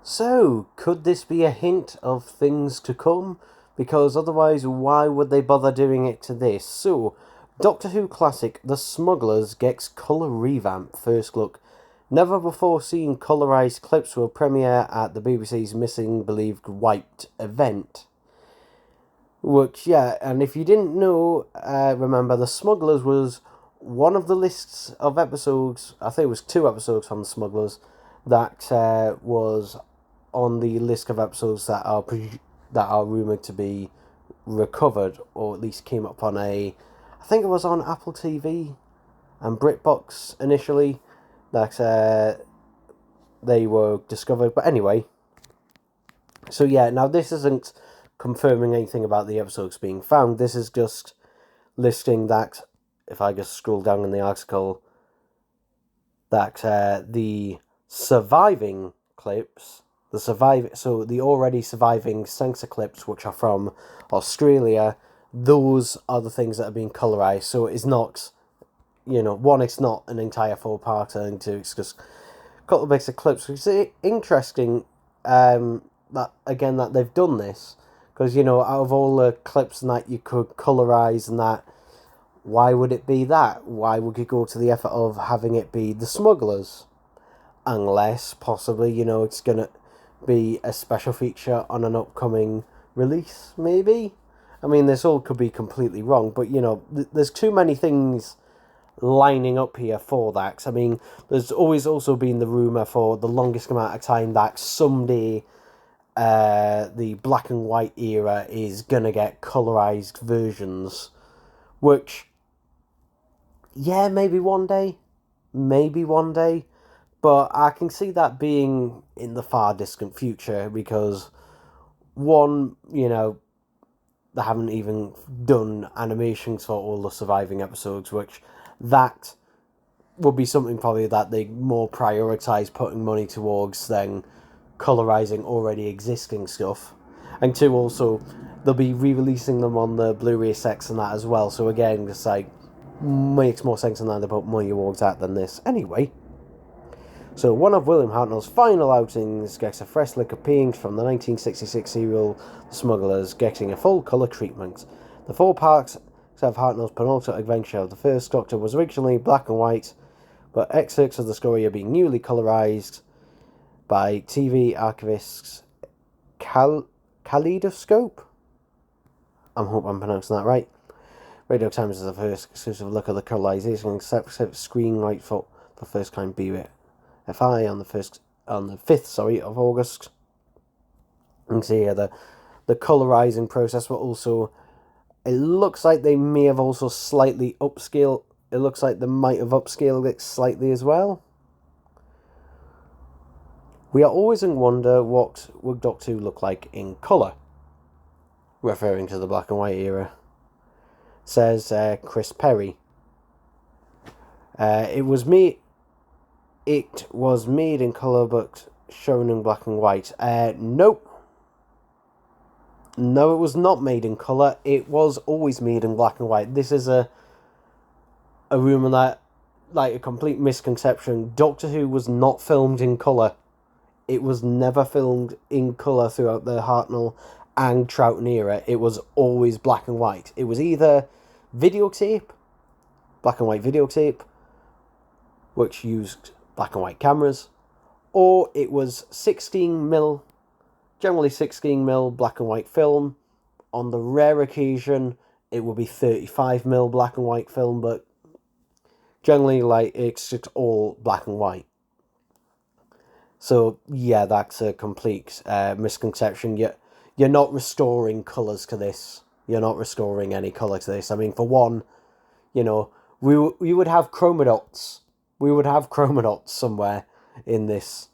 So, could this be a hint of things to come? Because otherwise, why would they bother doing it to this? So, Doctor Who classic The Smugglers gets colour revamp. First look. Never before seen colorized clips will premiere at the BBC's Missing Believed Wiped event. Which, yeah, and if you didn't know, remember, The Smugglers was one of the lists of episodes, I think it was 2 episodes from The Smugglers, that was on the list of episodes that are rumored to be recovered, or at least came up on I think it was on Apple TV and BritBox initially, that they were discovered. But anyway, so yeah, now this isn't confirming anything about the episodes being found. This is just listing that, if I just scroll down in the article, that the surviving clips, the already surviving censor clips, which are from Australia, those are the things that are being colorized. So it's not, one, it's not an entire 4-parter, and two, it's just a couple of bits of clips. It's interesting that they've done this, because out of all the clips and that you could colorize and that, why would it be that? Why would you go to the effort of having it be the Smugglers? Unless, possibly, it's going to be a special feature on an upcoming release, maybe? I mean, this all could be completely wrong, but, there's too many things lining up here for that. I mean, there's always also been the rumour for the longest amount of time that someday the black and white era is going to get colorized versions, which, yeah, maybe one day, but I can see that being in the far distant future, because one, they haven't even done animations for all the surviving episodes, which that would be something probably that they more prioritise putting money towards than colorizing already existing stuff. And two, also, they'll be re-releasing them on the Blu-ray sets and that as well, so again, just like, makes more sense than that to put money towards that than this. Anyway, so one of William Hartnell's final outings gets a fresh lick of paint from the 1966 serial The Smugglers, getting a full colour treatment. The 4 parts of Hartnell's penultimate adventure. The first Doctor was originally black and white, but excerpts of the story are being newly colorized by TV archivist Kaleidoscope. I hope I'm pronouncing that right. Radio Times is the first exclusive look at the colorization, except screenwrite for the first time BFI on the 5th of August. You can see here the colorizing process, but also it looks like they may have also slightly upscaled. It looks like they might have upscaled it slightly as well. We are always in wonder what would Doctor Who look like in colour, referring to the black and white era, says Chris Perry. It was made in colour but shown in black and white. Nope. No, it was not made in colour. It was always made in black and white. This is a rumour that, like, a complete misconception. Doctor Who was not filmed in colour. It was never filmed in colour throughout the Hartnell and Troughton era. It was always black and white. It was either videotape, black and white videotape, which used black and white cameras, or it was 16mm, generally 16mm black and white film. On the rare occasion, it would be 35mm black and white film, but generally, like, it's just all black and white. So, yeah, that's a complete misconception. You're not restoring colours to this. You're not restoring any colour to this. I mean, for one, we would have chroma dots. We would have chroma dots somewhere in this.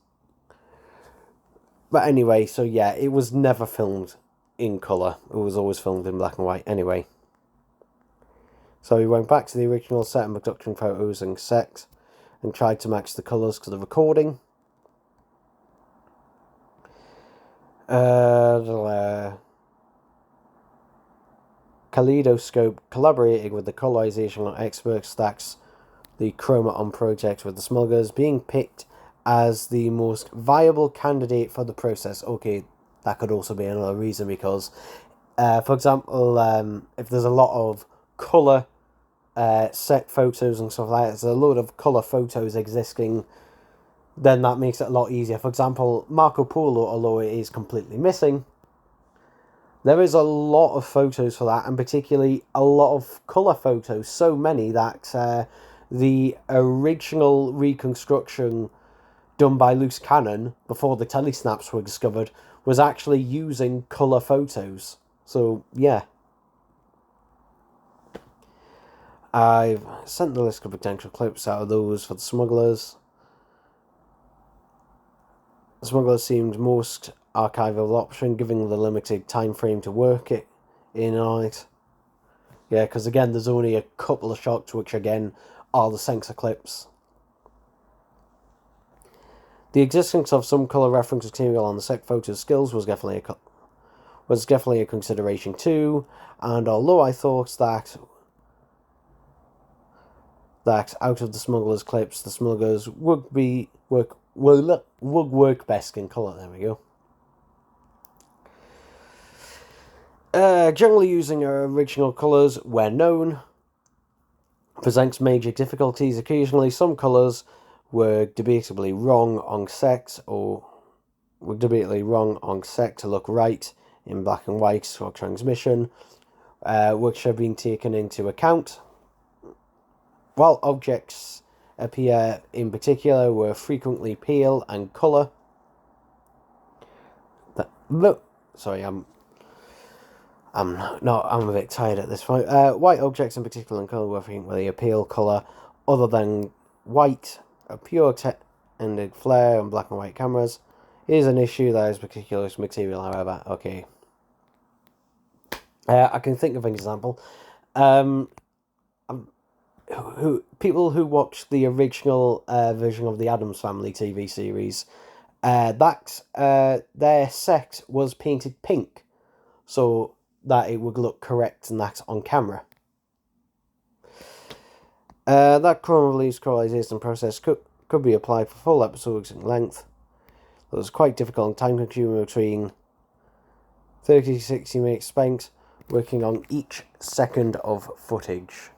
But anyway, so yeah, it was never filmed in colour. It was always filmed in black and white. Anyway. So we went back to the original set and production photos and set and tried to match the colours to the recording. Kaleidoscope collaborating with the colorization experts, that's the chroma on project with the Smugglers, being picked as the most viable candidate for the process. Okay, that could also be another reason because, for example, if there's a lot of colour set photos and stuff like that, there's a load of colour photos existing, then that makes it a lot easier. For example, Marco Polo, although it is completely missing, there is a lot of photos for that, and particularly a lot of colour photos. So many that the original reconstruction done by Loose Cannon, before the telesnaps were discovered, was actually using colour photos. So, yeah. I've sent the list of potential clips out of those for the Smugglers. The Smugglers seemed most archival option, given the limited time frame to work it in on it. Yeah, because again, there's only a couple of shots, which again are the censor clips. The existence of some colour reference material on the set photo skills was definitely a consideration too. And although I thought that out of the Smugglers clips, the Smugglers would work best in colour. There we go. Generally using original colours where known presents major difficulties. Occasionally, some colours were debatably wrong on set, to look right in black and white for transmission, which have been taken into account. While objects appear in particular were frequently pale and colour. Sorry, I'm a bit tired at this point. White objects in particular and colour were frequently a pale colour, other than white, a pure ended flare on black and white cameras. Is an issue that is particular material, however. Okay. I can think of an example. People who watched the original version of the Addams Family TV series, their set was painted pink, so that it would look correct and that on camera. That chroma release colorization process could be applied for full episodes in length. It was quite difficult and time consuming, between 30 to 60 minutes spent working on each second of footage.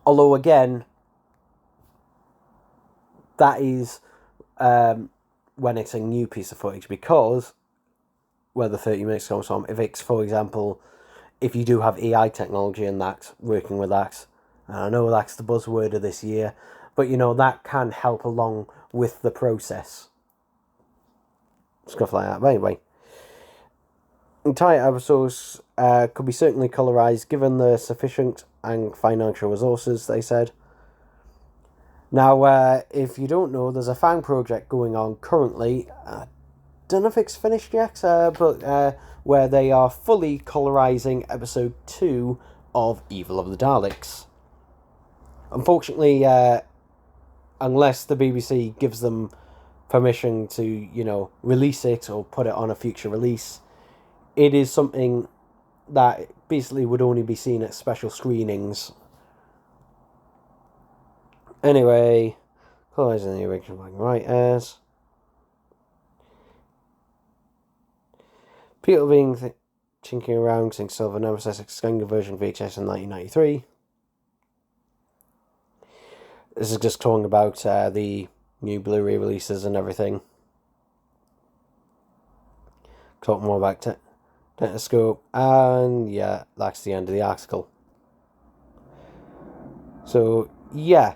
Although again, that is when it's a new piece of footage, because where the 30 minutes comes from, if it's, for example, if you do have AI technology and that, working with that, and I know that's the buzzword of this year, but that can help along with the process. Stuff like that. But anyway, entire episodes could be certainly colorized given the sufficient and financial resources, they said. Now, if you don't know, there's a fan project going on currently. Don't know if it's finished yet, but where they are fully colorizing episode 2 of Evil of the Daleks. Unfortunately, unless the BBC gives them permission to, release it or put it on a future release, it is something that basically would only be seen at special screenings. Anyway, colorizing the original black and white airs. People being tinking around since Silver Nemesis extended version VHS in 1993. This is just talking about the new Blu-ray releases and everything. Talk more about Technoscope, and yeah, that's the end of the article. So yeah.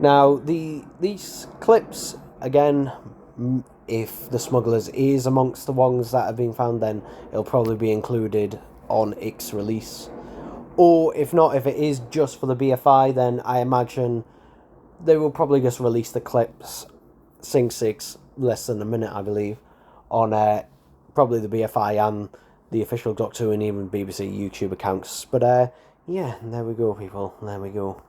Now these clips, again, if the Smugglers is amongst the ones that have been found, then it'll probably be included on its release. Or if not, if it is just for the BFI, then I imagine they will probably just release the clips, Sing 6, less than a minute, I believe, on probably the BFI and the official Doctor Who and even BBC YouTube accounts. But yeah, there we go, people. There we go.